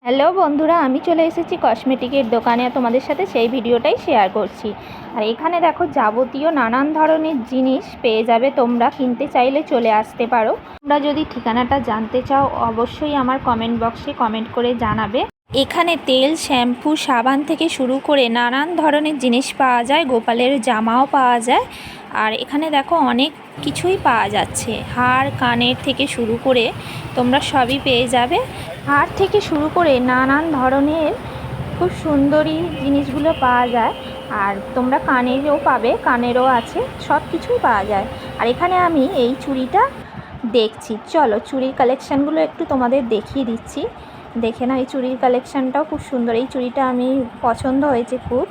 Hello বন্ধুরা, আমি চলে এসেছি কসমেটিকের দোকানে। তোমাদের সাথে সেই ভিডিওটাই শেয়ার করছি। আর এখানে দেখো যাবতীয় নানান ধরনের জিনিস পেয়ে যাবে, তোমরা কিনতে চাইলে চলে আসতে পারো। তোমরা যদি ঠিকানাটা জানতে চাও অবশ্যই আমার কমেন্ট বক্সে কমেন্ট করে জানাবে। এখানে তেল, শ্যাম্পু, সাবান থেকে শুরু করে নানান ধরনের জিনিস পাওয়া যায়, গোপালের জামাও পাওয়া যায়। আর এখানে দেখো অনেক কিছুই পাওয়া যাচ্ছে, হার কানের থেকে শুরু করে তোমরা সবই পেয়ে যাবে। হার থেকে শুরু করে নানান ধরনের খুব সুন্দরী জিনিসগুলো পাওয়া যায়। আর তোমরা কানেরও পাবে, কানেরও আছে, সব কিছুই পাওয়া যায়। আর এখানে আমি এই চুড়িটা দেখছি, চলো চুড়ির কালেকশানগুলো একটু তোমাদের দেখিয়ে দিচ্ছি। দেখে না, এই চুড়ির কালেকশানটাও খুব সুন্দর। এই চুড়িটা আমি পছন্দ হয়েছে খুব,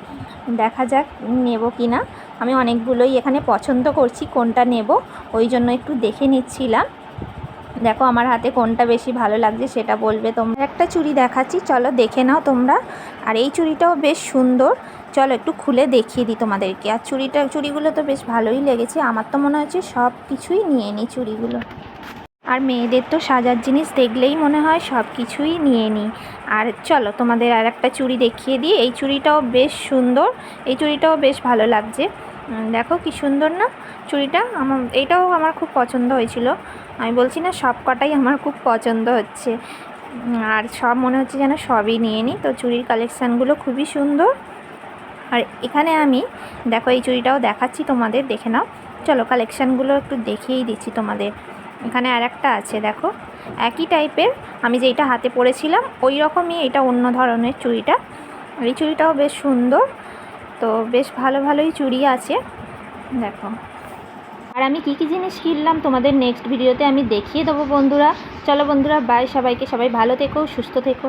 দেখা যাক নেব কি না। আমি অনেকগুলোই এখানে পছন্দ করছি, কোনটা নেব ওই জন্য একটু দেখে নিচ্ছিলাম। দেখো আমার হাতে কোনটা বেশি ভালো লাগছে সেটা বলবে তোমরা। একটা চুড়ি দেখাচ্ছি, চলো দেখে নাও তোমরা। আর এই চুড়িটাও বেশ সুন্দর, চলো একটু খুলে দেখিয়ে দিই তোমাদেরকে। আর চুড়িগুলো তো বেশ ভালোই লেগেছে, আমার তো মনে হচ্ছে সব কিছুই নিয়ে নিই চুড়িগুলো। আর মেয়েদের তো সাজার জিনিস দেখলেই মনে হয় সব কিছুই নিয়ে নিই। আর চলো তোমাদের আর একটা চুড়ি দেখিয়ে দিই। এই চুড়িটাও বেশ সুন্দর, এই চুড়িটাও বেশ ভালো লাগছে। দেখো কি সুন্দর না চুড়িটা, এইটাও আমার খুব পছন্দ হয়েছিল। আমি বলছি না, সব কটাই আমার খুব পছন্দ হচ্ছে। আর সব মনে হচ্ছে যেন সবই নিয়ে নিই। তো চুড়ির কালেকশানগুলো খুবই সুন্দর। আর এখানে আমি দেখো এই চুড়িটাও দেখাচ্ছি তোমাদের, দেখে নাও। চলো কালেকশানগুলো একটু দেখিয়েই দিচ্ছি তোমাদের। এখানে আর একটা আছে, দেখো একই টাইপের, আমি যেইটা হাতে পরেছিলাম ওই রকমই, এটা অন্য ধরনের চুড়িটা। এই চুড়িটাও বেশ সুন্দর। তো বেশ ভালো ভালোই চুড়ি আছে দেখো। আর আমি কী কী জিনিস কিনলাম তোমাদের নেক্সট ভিডিওতে আমি দেখিয়ে দেবো বন্ধুরা। চলো বন্ধুরা, বাই সবাইকে, সবাই ভালো থেকো, সুস্থ থেকো।